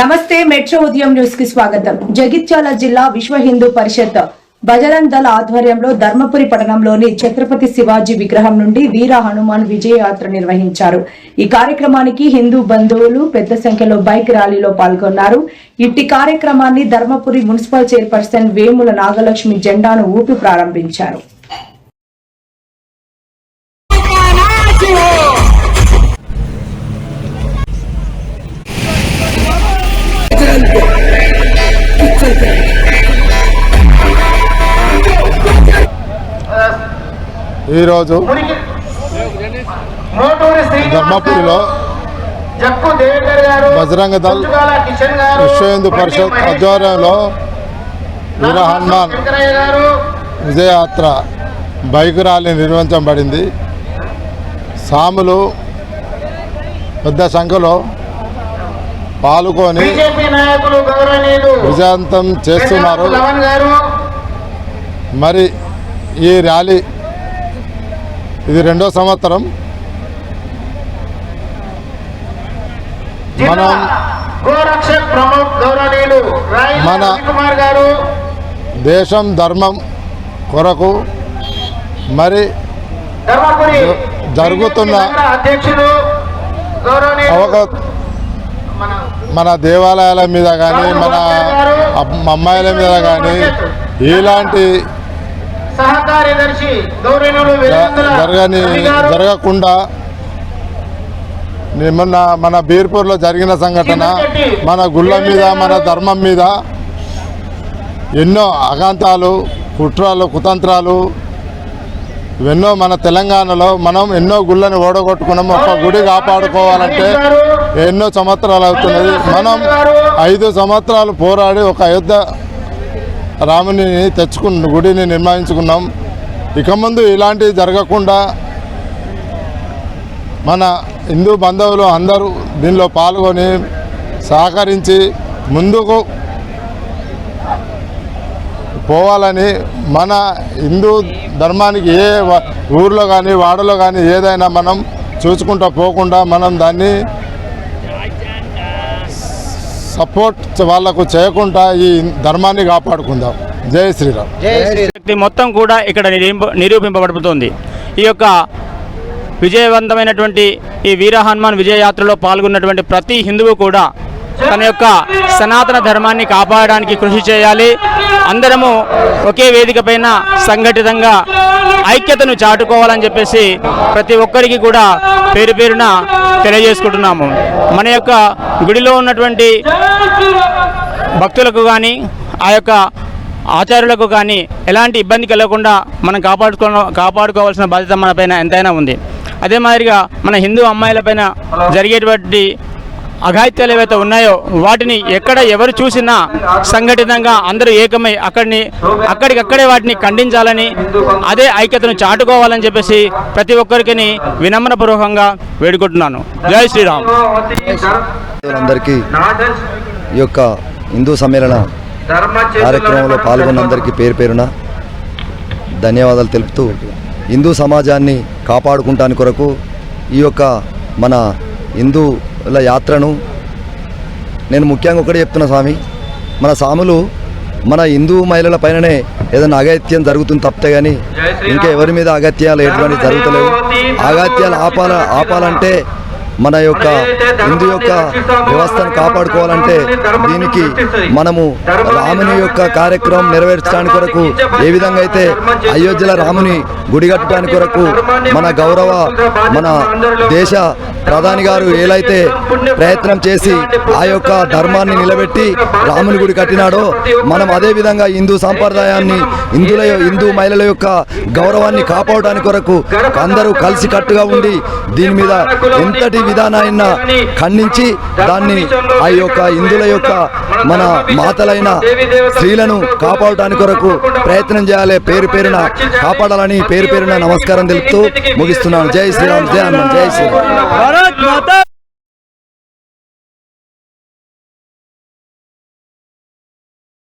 నమస్తే మెట్రో ఉదయం న్యూస్ కి స్వాగతం. జగిత్యాల జిల్లా విశ్వ హిందూ పరిషత్ బజరంగ్ దళ ఆధ్వర్యంలో ధర్మపురి పట్టణంలోని ఛత్రపతి శివాజీ విగ్రహం నుండి వీర హనుమాన్ విజయయాత్ర నిర్వహించారు. ఈ కార్యక్రమానికి హిందూ బంధువులు పెద్ద సంఖ్యలో బైక్ ర్యాలీలో పాల్గొన్నారు. ఇట్టి కార్యక్రమాన్ని ధర్మపురి మున్సిపల్ చైర్పర్సన్ వేముల నాగలక్ష్మి జెండాను ఊపి ప్రారంభించారు. ఈరోజు ధర్మపురిలో బజరంగ దళ్ విశ్వ హిందూ పరిషత్ ఆధ్వర్యంలో వీర హనుమాన్ విజయయాత్ర బైక్ ర్యాలీ నిర్వహించబడింది. సాములు పెద్ద సంఖ్యలో పాల్గొని విజయవంతం చేస్తున్నారు. మరి ఈ ర్యాలీ ఇది 2వ సంవత్సరం. మన దేశం ధర్మం కొరకు మరి జరుగుతున్న మన దేవాలయాల మీద కానీ మన అమ్మాయిల మీద కానీ ఇలాంటి జరగకుండా మొన్న మన బీర్పూర్లో జరిగిన సంఘటన మన గుళ్ళ మీద మన ధర్మం మీద ఎన్నో అగాంతాలు కుట్రలు కుతంత్రాలు ఎన్నో మన తెలంగాణలో మనం ఎన్నో గుళ్ళని ఓడగొట్టుకున్నాం. ఒక గుడి కాపాడుకోవాలంటే ఎన్నో సంవత్సరాలు అవుతున్నది. మనం 5 సంవత్సరాలు పోరాడి ఒక అయోధ్య రాముని గుడిని నిర్మించుకున్నాం. ఇక ముందు ఇలాంటివి జరగకుండా మన హిందూ బంధువులు అందరూ దీనిలో పాల్గొని సహకరించి ముందుకు పోవాలని, మన హిందూ ధర్మానికి ఏ ఊర్లో కానీ వాడలో కానీ ఏదైనా మనం చూసుకుంటూ పోకుండా మనం దాన్ని సపోర్ట్ వాళ్లకు చేయకుండా ఈ ధర్మాన్ని కాపాడుకుందాం. జై శ్రీరామ్. శక్తి మొత్తం కూడా ఇక్కడ నిరూపింపబడుతుంది. ఈ యొక్క విజయవంతమైనటువంటి ఈ వీర హనుమాన్ విజయయాత్రలో పాల్గొన్నటువంటి ప్రతి హిందువు కూడా తన యొక్క సనాతన ధర్మాన్ని కాపాడడానికి కృషి చేయాలి. అందరము ఒకే వేదిక పైన సంఘటితంగా ఐక్యతను చాటుకోవాలని చెప్పేసి ప్రతి ఒక్కరికి కూడా పేరు పేరున తెలియజేసుకుంటున్నాము. మన యొక్క గుడిలో ఉన్నటువంటి భక్తులకు కానీ ఆ యొక్క ఆచార్యులకు కానీ ఎలాంటి ఇబ్బంది కలగకుండా మనం కాపాడుకోవాల్సిన బాధ్యత మన పైన ఎంతైనా ఉంది. అదే మాదిరిగా మన హిందూ అమ్మాయిలపైన జరిగేటువంటి అఘాయిత్యాలు ఏవైతే ఉన్నాయో వాటిని ఎక్కడ ఎవరు చూసినా సంఘటితంగా అందరూ ఏకమై అక్కడికక్కడే వాటిని ఖండించాలని, అదే ఐక్యతను చాటుకోవాలని చెప్పేసి ప్రతి ఒక్కరికి వినమ్రపూర్వకంగా వేడుకుంటున్నాను. జై శ్రీరామ్. అందరికీ ఈ యొక్క హిందూ సమ్మేళన కార్యక్రమంలో పాల్గొన్నందరికీ పేరు పేరున ధన్యవాదాలు తెలుపుతూ, హిందూ సమాజాన్ని కాపాడుకుంటాని కొరకు ఈ యొక్క మన హిందూల యాత్రను నేను ముఖ్యంగా ఒకటి చెప్తున్నా స్వామి, మన సాములు మన హిందూ మహిళల పైననే ఏదైనా అగత్యం జరుగుతుంది తప్పితే కానీ ఇంకా ఎవరి మీద అగత్యాలు ఎటువంటి జరుగుతలేవు. అగత్యాలు ఆపాలంటే మన యొక్క హిందూ యొక్క వ్యవస్థను కాపాడుకోవాలంటే దీనికి మనము రాముని యొక్క కార్యక్రమం నెరవేర్చడానికి కొరకు ఏ విధంగా అయితే అయోధ్యలో రాముని గుడి కట్టడానికి కొరకు మన మన దేశ ప్రధాని గారు ఏలైతే ప్రయత్నం చేసి ఆ యొక్క ధర్మాన్ని నిలబెట్టి రాముని గుడి కట్టినాడో మనం అదే విధంగా హిందూ సాంప్రదాయాన్ని హిందూ మహిళల యొక్క గౌరవాన్ని కాపాడడానికి కొరకు అందరూ కలిసి కట్టుగా ఉండి దీని మీద ఎంతటి విధానాన్ని ఖండించి దాన్ని ఆ యొక్క హిందువుల యొక్క మన మాతలైన స్త్రీలను కాపాడటానికి కొరకు ప్రయత్నం చేయాలి. పేరు పేరున కాపాడాలని పేరు పేరున నమస్కారం తెలుపుతూ ముగిస్తున్నాను. జై శ్రీరామ్. జై హనుమాన్. జై శ్రీరామ్.